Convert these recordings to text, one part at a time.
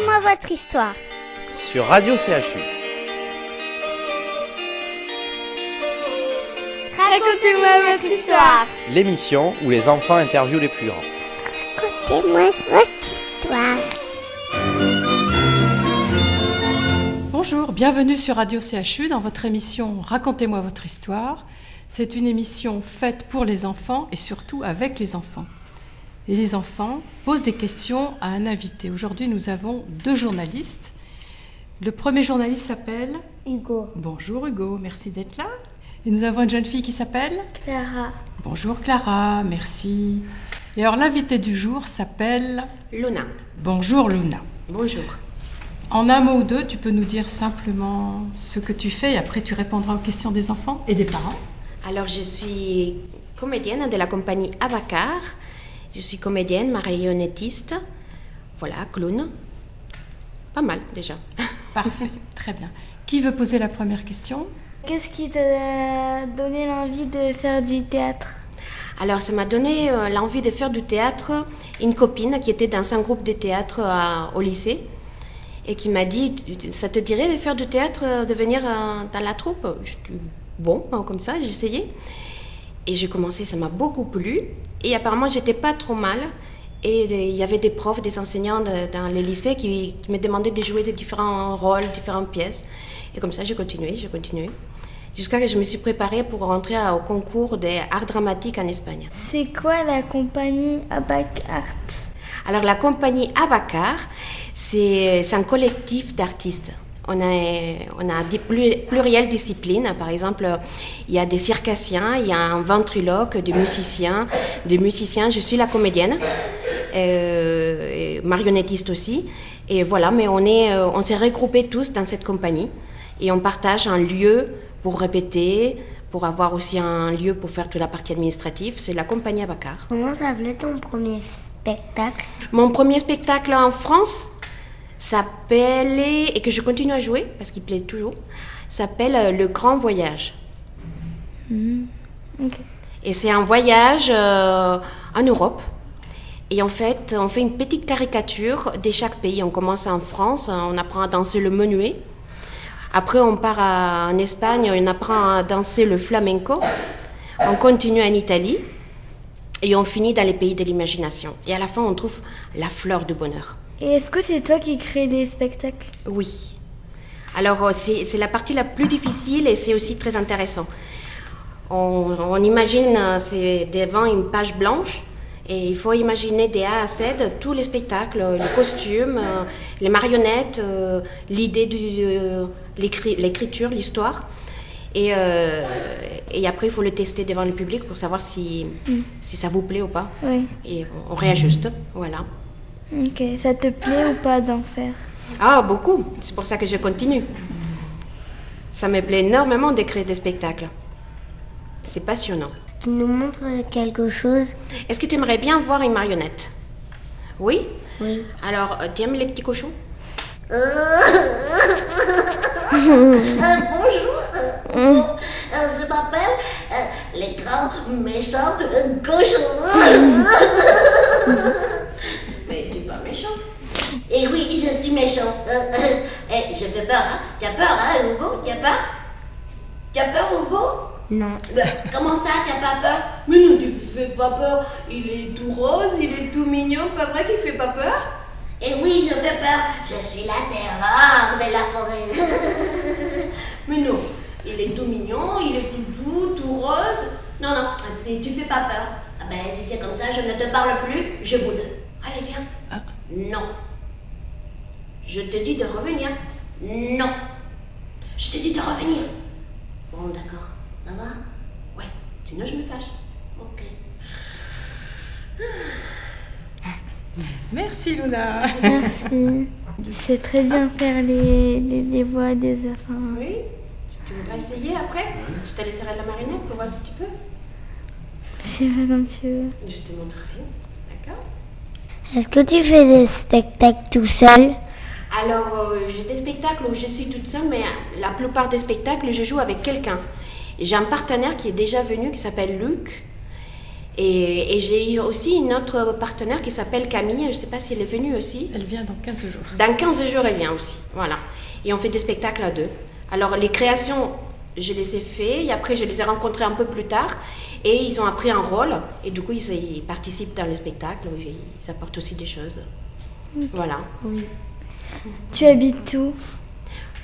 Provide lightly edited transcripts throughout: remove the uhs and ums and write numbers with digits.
Racontez-moi votre histoire. Sur Radio CHU. Racontez-moi votre histoire. L'émission où les enfants interviewent les plus grands. Racontez-moi votre histoire. Bonjour, bienvenue sur Radio CHU dans votre émission Racontez-moi votre histoire. C'est une émission faite pour les enfants et surtout avec les enfants. Et les enfants posent des questions à un invité. Aujourd'hui, nous avons 2 journalistes. Le premier journaliste s'appelle Hugo. Bonjour Hugo, merci d'être là. Et nous avons une jeune fille qui s'appelle Clara. Bonjour Clara, merci. Et alors l'invité du jour s'appelle Luna. Bonjour Luna. Bonjour. En un mot ou deux, tu peux nous dire simplement ce que tu fais et après tu répondras aux questions des enfants et des parents. Alors, je suis comédienne de la compagnie Abacar. Je suis comédienne, marionnettiste. Voilà, clown. Pas mal, déjà. Parfait, très bien. Qui veut poser la première question ? Qu'est-ce qui t'a donné l'envie de faire du théâtre ? Alors, ça m'a donné l'envie de faire du théâtre. Une copine qui était dans un groupe de théâtre au lycée et qui m'a dit « Ça te dirait de faire du théâtre, de venir dans la troupe ?» Je dis « Bon, comme ça, j'ai essayé. » Et j'ai commencé, ça m'a beaucoup plu. Et apparemment, j'étais pas trop mal. Et il y avait des profs, des enseignants dans les lycées qui me demandaient de jouer de différents rôles, différentes pièces. Et comme ça, j'ai continué. Jusqu'à ce que je me suis préparée pour rentrer au concours d'art dramatique en Espagne. C'est quoi la compagnie Abac Art ? Alors, la compagnie Abacar, c'est un collectif d'artistes. On a des plurielles disciplines. Par exemple, il y a des circassiens, il y a un ventriloque, des musiciens. Je suis la comédienne, et marionnettiste aussi. Et voilà, mais on s'est regroupés tous dans cette compagnie. Et on partage un lieu pour répéter, pour avoir aussi un lieu pour faire toute la partie administrative. C'est la compagnie Abacar. Comment s'appelait ton premier spectacle ? Mon premier spectacle en France s'appelle, et que je continue à jouer parce qu'il plaît toujours, s'appelle Le Grand Voyage. Okay. Et c'est un voyage en Europe. Et en fait, on fait une petite caricature de chaque pays. On commence en France, on apprend à danser le menuet. Après, on part en Espagne, on apprend à danser le flamenco. On continue en Italie. Et on finit dans les pays de l'imagination. Et à la fin, on trouve la fleur du bonheur. Et est-ce que c'est toi qui crée les spectacles ? Oui. Alors, c'est la partie la plus difficile et c'est aussi très intéressant. On imagine, c'est devant une page blanche et il faut imaginer de A à Z tous les spectacles, les costumes, les marionnettes, l'idée de l'écriture, l'histoire. Et après, il faut le tester devant le public pour savoir si ça vous plaît ou pas. Oui. Et on réajuste, voilà. Ok, ça te plaît ou pas d'en faire ? Ah, beaucoup. C'est pour ça que je continue. Ça me plaît énormément de créer des spectacles. C'est passionnant. Tu nous montres quelque chose ? Est-ce que tu aimerais bien voir une marionnette ? Oui ? Oui. Alors, tu aimes les petits cochons ? Bonjour, je m'appelle les grands méchants cochons. Mais tu es pas méchant. Et oui, je suis méchant. Je fais peur, hein. Tu as peur, hein, Hugo ? Tu as peur ? Tu as peur, Hugo ? Non. Comment ça, tu n'as pas peur ? Mais non, tu fais pas peur. Il est tout rose, il est tout mignon. Pas vrai qu'il fait pas peur ? Et oui, je fais peur. Je suis la terreur de la forêt. Mais non, il est tout mignon, il est tout doux, tout rose. Non, tu fais pas peur. Ah ben, si c'est comme ça, je ne te parle plus, je boude. Allez, viens. Non. Je te dis de revenir. Non. Je te dis de revenir. Bon, d'accord. Ça va ? Ouais, sinon je me fâche. Ok. Merci Luna. Merci. Tu sais très bien faire les voix des enfants. Oui ? Tu voudrais essayer après ? Je te laisserai la marionnette pour voir si tu peux. Je sais pas comme tu veux. Je te montrerai. D'accord ? Est-ce que tu fais des spectacles tout seul ? Alors, j'ai des spectacles où je suis toute seule, mais la plupart des spectacles, je joue avec quelqu'un. J'ai un partenaire qui est déjà venu, qui s'appelle Luc. Et j'ai aussi une autre partenaire qui s'appelle Camille, je ne sais pas si elle est venue aussi. Elle vient dans 15 jours. Dans 15 jours, elle vient aussi, voilà. Et on fait des spectacles à deux. Alors les créations, je les ai fait, et après je les ai rencontrés un peu plus tard, et ils ont appris un rôle, et du coup ils participent dans les spectacles, ils apportent aussi des choses. Voilà. Oui. Tu habites où?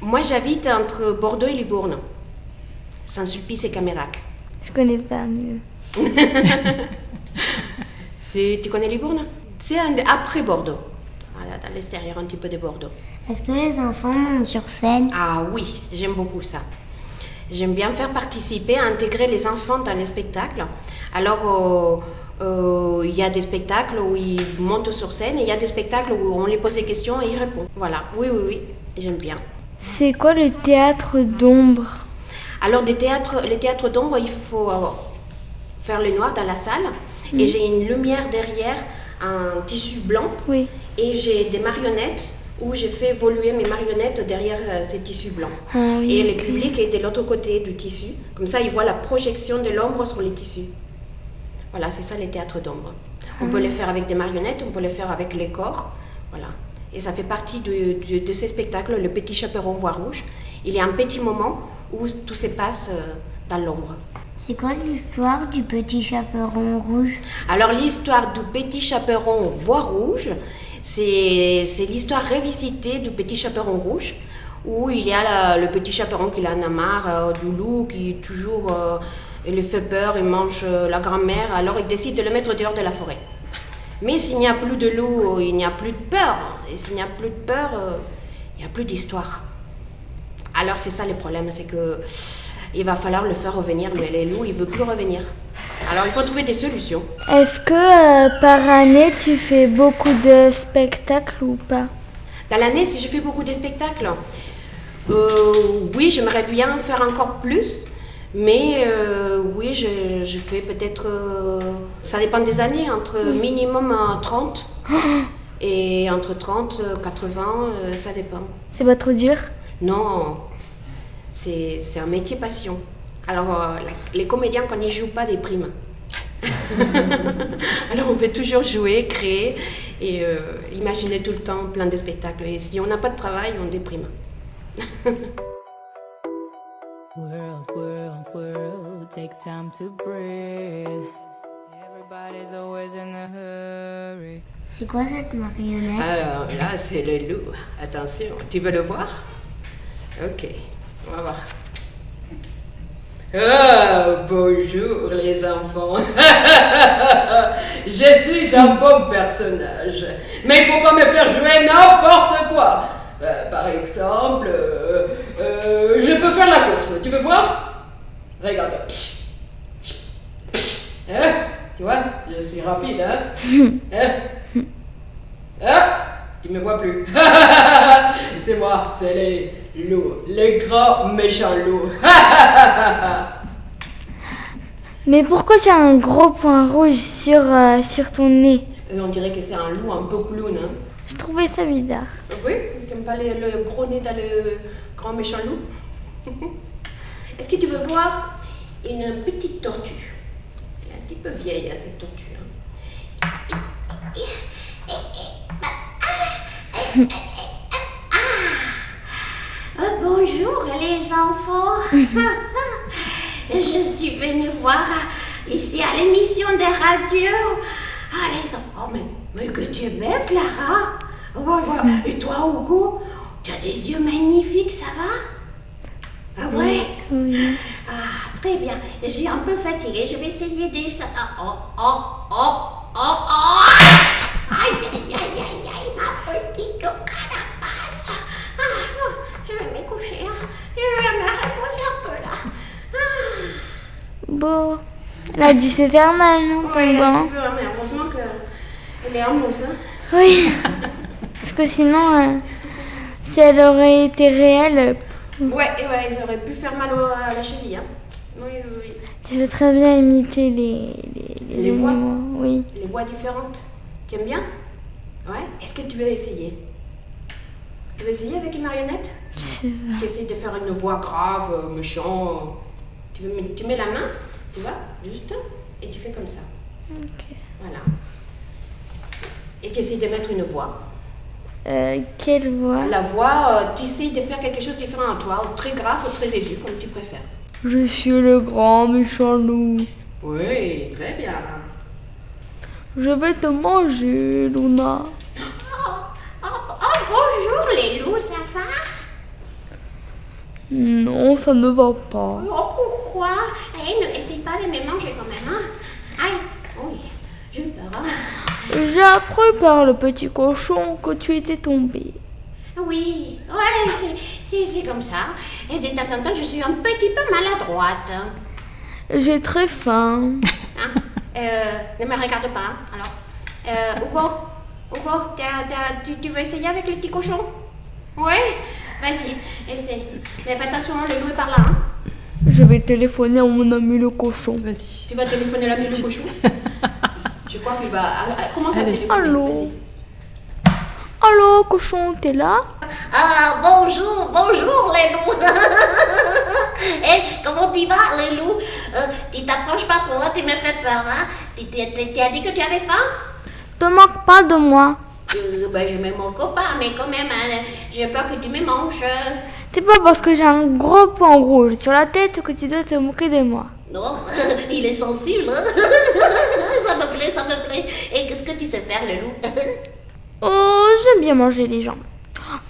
Moi j'habite entre Bordeaux et Libourne, Saint-Sulpice et Camérac. Je connais pas mieux. Tu connais Libourne? C'est après Bordeaux, voilà, dans l'extérieur un petit peu de Bordeaux. Est-ce que les enfants montent sur scène? Ah oui, j'aime beaucoup ça. J'aime bien faire participer, intégrer les enfants dans les spectacles. Alors, il y a des spectacles où ils montent sur scène et il y a des spectacles où on les pose des questions et ils répondent. Voilà, oui, j'aime bien. C'est quoi le théâtre d'ombre? Alors, les théâtres d'ombre, il faut faire le noir dans la salle. Et j'ai une lumière derrière, un tissu blanc. Oui. Et j'ai des marionnettes où j'ai fait évoluer mes marionnettes derrière ces tissus blancs. Ah, oui, et ok. le public est de l'autre côté du tissu. Comme ça, il voit la projection de l'ombre sur les tissus. Voilà, c'est ça les théâtres d'ombre. On peut les faire avec des marionnettes, on peut les faire avec les corps. Voilà. Et ça fait partie de ces spectacles, Le Petit Chaperon Voix Rouge. Il y a un petit moment où tout se passe dans l'ombre. C'est quoi l'histoire du petit chaperon rouge? Alors l'histoire du Petit Chaperon Voix Rouge, c'est l'histoire revisitée du Petit Chaperon Rouge, où il y a le petit chaperon qui en a marre du loup, qui toujours il lui fait peur, il mange la grand-mère, alors il décide de le mettre dehors de la forêt. Mais s'il n'y a plus de loup, il n'y a plus de peur, et s'il n'y a plus de peur, il n'y a plus d'histoire. Alors c'est ça le problème, c'est que il va falloir le faire revenir, le loup, il ne veut plus revenir. Alors il faut trouver des solutions. Est-ce que par année tu fais beaucoup de spectacles ou pas? Dans l'année, si je fais beaucoup de spectacles, oui, j'aimerais bien faire encore plus. Mais oui, je fais peut-être... ça dépend des années, entre minimum 30 et entre 30, 80, ça dépend. C'est pas trop dur? Non, c'est un métier passion. Alors, les comédiens, quand ils ne jouent pas, dépriment. Alors, on peut toujours jouer, créer et imaginer tout le temps plein de spectacles. Et si on n'a pas de travail, on déprime. World, world, world, take time to breathe. Everybody's always in a hurry. C'est quoi cette marionnette? Alors là, c'est le loup. Attention, tu veux le voir? Ok, on va voir. Oh, bonjour les enfants. Je suis un bon personnage. Mais il faut pas me faire jouer n'importe quoi. Par exemple, je peux faire la course. Tu veux voir? Regarde. Hein? Tu vois, je suis rapide, hein? Tu me vois plus. C'est moi, c'est les loups, les grands méchants loups. Mais pourquoi tu as un gros point rouge sur ton nez? On dirait que c'est un loup un peu clown, hein? Je trouvais ça bizarre. Oui, tu n'aimes pas le gros nez dans le grand méchant loup? Est-ce que tu veux voir une petite tortue? Elle est un petit peu vieille, hein, cette tortue. Hein. Bonjour les enfants. Je suis venue voir ici à l'émission des radios. Ah les enfants, mais que tu es belle Clara. Voilà. Et toi Hugo, tu as des yeux magnifiques, ça va? Ah ouais? Oui. Ah très bien. Je suis un peu fatiguée, je vais essayer de... Aïe aïe aïe aïe aïe, ma petite carapace. Je vais me coucher, hein. Je vais me reposer un peu là. Bon, elle a dû se faire mal, non? Ouais, ton un gant. petit peu, mais heureusement qu'elle est en mousse. Hein. Oui. Parce que sinon, si elle aurait été réelle, Ouais, ils auraient pu faire mal à la cheville. Hein. Oui. tu veux très bien imiter les voix? animaux. Oui. Les voix différentes. Tu aimes bien? Ouais. Est-ce que tu veux essayer? Tu veux essayer avec une marionnette? Tu essaies de faire une voix grave, méchant. Tu mets la main, tu vois, juste, et tu fais comme ça. Voilà. Et tu essaies de mettre une voix. Quelle voix? La voix, tu essaies de faire quelque chose de différent à toi, ou très grave ou très aigu, comme tu préfères. Je suis le grand méchant loup. Oui, très bien. Je vais te manger, Luna. Bonjour les loups, ça va? Non, ça ne va pas. Oh, pourquoi? Ne essaye pas de me manger quand même, hein? Aïe, oui, j'ai peur, hein? J'ai appris par le petit cochon que tu étais tombé. Oui, ouais, c'est comme ça. Et de temps en temps, je suis un petit peu maladroite. J'ai très faim. Hein? Ne me regarde pas, hein, alors. Hugo, tu veux essayer avec le petit cochon? Oui? Vas-y, essaye. Mais fais attention, le loup est par là, hein? Je vais téléphoner à mon ami le cochon. Vas-y. Tu vas téléphoner l'ami du cochon? Je crois qu'il va commencer à téléphoner. Allô? Vas-y. Allô, cochon, t'es là? Ah, bonjour les loups. Comment tu vas les loups? Tu t'approches pas trop, tu me fais peur, hein? Tu as dit que tu avais faim? Te moque pas de moi. Je me moque pas, mais quand même, hein, j'ai peur que tu me manges. C'est pas parce que j'ai un gros point rouge sur la tête que tu dois te moquer de moi. Non, il est sensible, hein? Ça me plaît, ça me plaît. Et qu'est-ce que tu sais faire, le loup? Oh, j'aime bien manger les gens.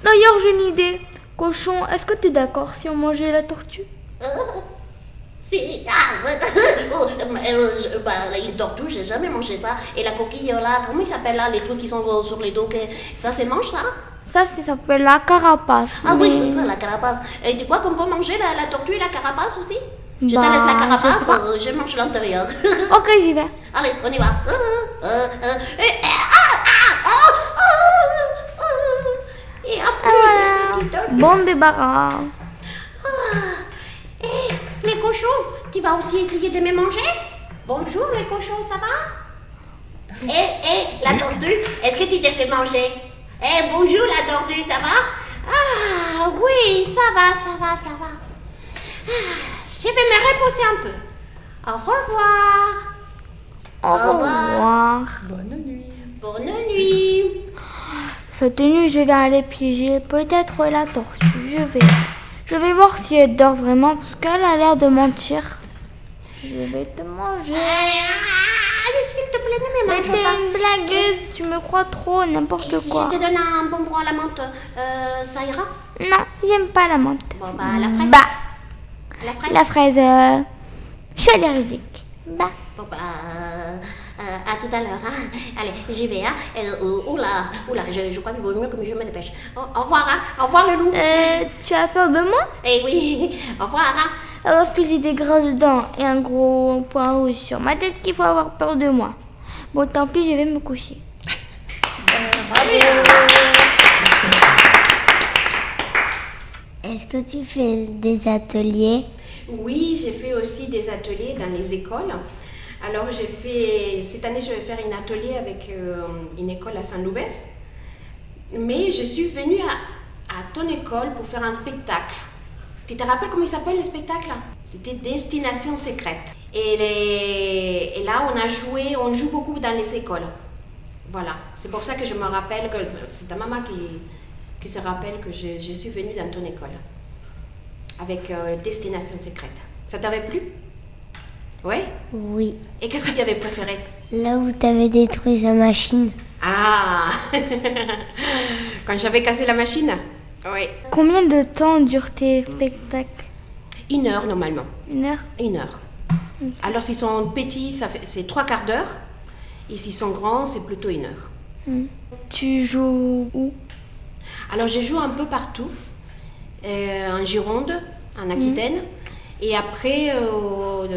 D'ailleurs, j'ai une idée. Cochon, est-ce que t'es d'accord si on mangeait la tortue? Une tortue, j'ai jamais mangé ça. Et la coquille, là, comment il s'appelle là, les trucs qui sont sur les dos, ça se mange ça? Ça s'appelle la carapace. Ah oui, mais- c'est ça, la carapace. Et tu crois qu'on peut manger la tortue et la carapace aussi? Je te Bah, laisse la je sais carapace, pas. je mange l'intérieur. Ok, j'y vais. Allez, on y va. Et Ah, après, voilà. petite tortue. Bon débarras. Les cochons, tu vas aussi essayer de me manger? Bonjour les cochons, ça va? La tortue, est-ce que tu t'es fait manger? Bonjour la tortue, ça va? Ah oui, ça va. Je vais me reposer un peu. Au revoir. Au revoir. Bonne nuit. Bonne nuit. Cette nuit, je vais aller piéger peut-être la tortue. Je vais voir si elle dort vraiment parce qu'elle a l'air de mentir. Je vais te manger. S'il te plaît, ne me Mais mange t'es pas. une blagueuse, tu me crois trop, n'importe Et si quoi. je te donne un bonbon à la menthe, ça ira? Non, j'aime pas la menthe. Bon, la fraise. Bah, La fraise. la fraise, je suis allergique. Bah. Bon, à tout à l'heure, hein. Allez, j'y vais, hein. Oula, je crois qu'il vaut mieux que je me dépêche. Au revoir, hein. Au revoir, le loup. Tu as peur de moi? Eh oui, au revoir, hein. Parce que j'ai des grosses dents et un gros point rouge sur ma tête qu'il faut avoir peur de moi. Bon, tant pis, je vais me coucher. Est-ce que tu fais des ateliers? Oui, j'ai fait aussi des ateliers dans les écoles. Alors, cette année, je vais faire un atelier avec une école à Saint-Loubès. Mais je suis venue à ton école pour faire un spectacle. Tu te rappelles comment il s'appelle le spectacle? C'était Destination secrète. Et là, on joue beaucoup dans les écoles. Voilà, c'est pour ça que je me rappelle que c'est ta maman qui se rappelle que je suis venue dans ton école avec Destination secrète. Ça t'avait plu? Oui? Oui. Et qu'est-ce que tu avais préféré? Là où tu avais détruit sa machine. Ah Quand j'avais cassé la machine? Oui. Combien de temps durent tes spectacles? 1 heure normalement. 1 heure? 1 heure. Alors s'ils sont petits, c'est 3/4 d'heure. Et s'ils sont grands, c'est plutôt 1 heure. Tu joues où? Alors je joue un peu partout. En Gironde, en Aquitaine. Et après,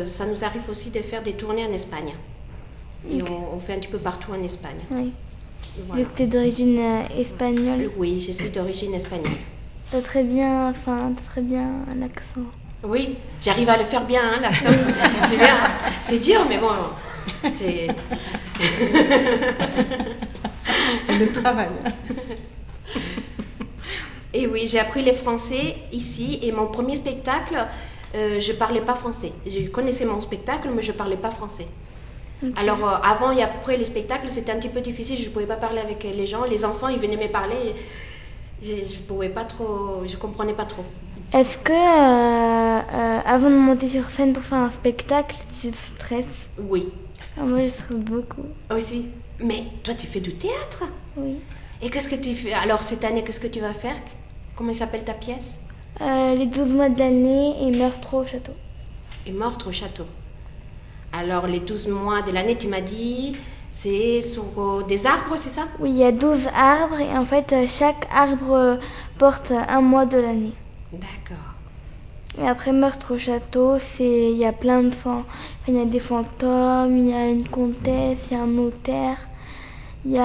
ça nous arrive aussi de faire des tournées en Espagne. Et on fait un petit peu partout en Espagne. Oui. Voilà. Vu que tu es d'origine espagnole, Oui, je suis d'origine espagnole. t'as très bien un accent. Oui, j'arrive à le faire bien, hein, l'accent. C'est bien. C'est dur, mais bon, c'est... Le travail. Et oui, j'ai appris le français ici. Et mon premier spectacle, je parlais pas français. Je connaissais mon spectacle, mais je parlais pas français. Alors avant et après les spectacles, c'était un petit peu difficile. Je ne pouvais pas parler avec les gens. Les enfants, ils venaient me parler. Je pouvais pas trop, je comprenais pas trop. Est-ce que avant de monter sur scène pour faire un spectacle, tu stresses? Oui. Moi, je stresse beaucoup. Aussi. Mais toi, tu fais du théâtre? Oui. Et qu'est-ce que tu fais? Alors cette année, qu'est-ce que tu vas faire? Comment s'appelle ta pièce? Les 12 mois de l'année et Meurtre au château. Et Meurtre au château. Alors les 12 mois de l'année, tu m'as dit, c'est sur des arbres, c'est ça? Oui, il y a 12 arbres et en fait, chaque arbre porte un mois de l'année. D'accord. Et après Meurtre au château, il y a plein de il y a des fantômes, il y a une comtesse, il y a un notaire, il y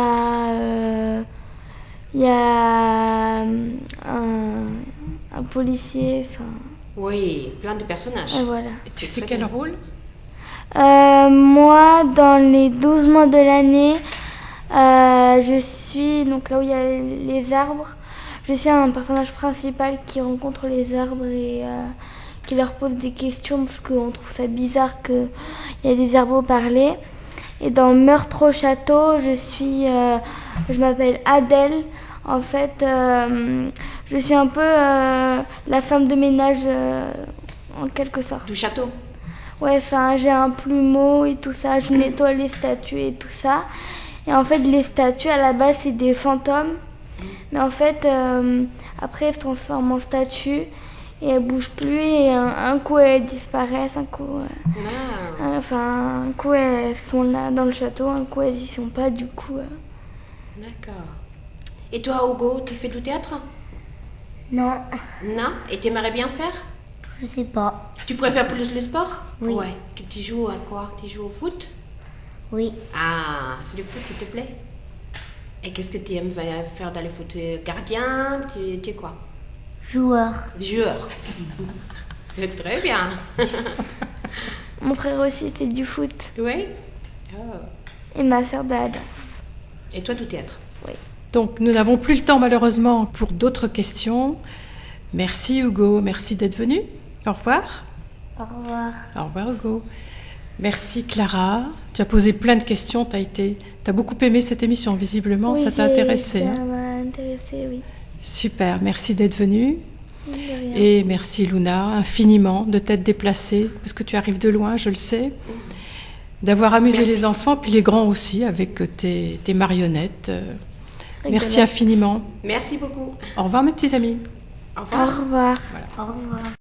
a un policier, Oui, plein de personnages. et voilà. Et tu fais quel rôle? Moi, dans les 12 mois de l'année, je suis, donc là où il y a les arbres, je suis un personnage principal qui rencontre les arbres et qui leur pose des questions parce qu'on trouve ça bizarre qu'il y a des arbres parler. Et dans Meurtre au château, je m'appelle Adèle. En fait, je suis un peu la femme de ménage en quelque sorte. Du château? Ouais, j'ai un plumeau et tout ça, je nettoie les statues et tout ça. Et en fait, les statues, à la base, c'est des fantômes. Mais en fait, après, elles se transforment en statues et elles bougent plus. Et un coup, elles disparaissent, un coup... un coup, elles sont là dans le château, un coup, elles y sont pas, du coup... D'accord. Et toi, Hugo, tu fais du théâtre? Non, Non? Et tu aimerais bien faire? je sais pas. Tu préfères plus le sport? Oui. Ouais. Que tu joues à quoi? Tu joues au foot? Oui, Ah, c'est le foot qui te plaît? Et qu'est-ce que tu aimes faire dans le foot? Gardien? Tu es quoi? joueur. Joueur. Très bien. Mon frère aussi fait du foot. Oui? Et ma sœur de la danse. Et toi, du théâtre? Donc nous n'avons plus le temps malheureusement pour d'autres questions. Merci Hugo, merci d'être venu. Au revoir. Au revoir. Au revoir Hugo. Merci Clara. Tu as posé plein de questions, tu as beaucoup aimé cette émission visiblement, Oui, ça t'a intéressé. Ça Hein. m'a intéressé, oui. Super, merci d'être venu. De rien. Et merci Luna infiniment de t'être déplacée, parce que tu arrives de loin, je le sais. D'avoir amusé Merci. les enfants, puis les grands aussi, avec tes marionnettes. Merci Rigolote. infiniment. Merci beaucoup. Au revoir mes petits amis. Au revoir. Au revoir. Au revoir.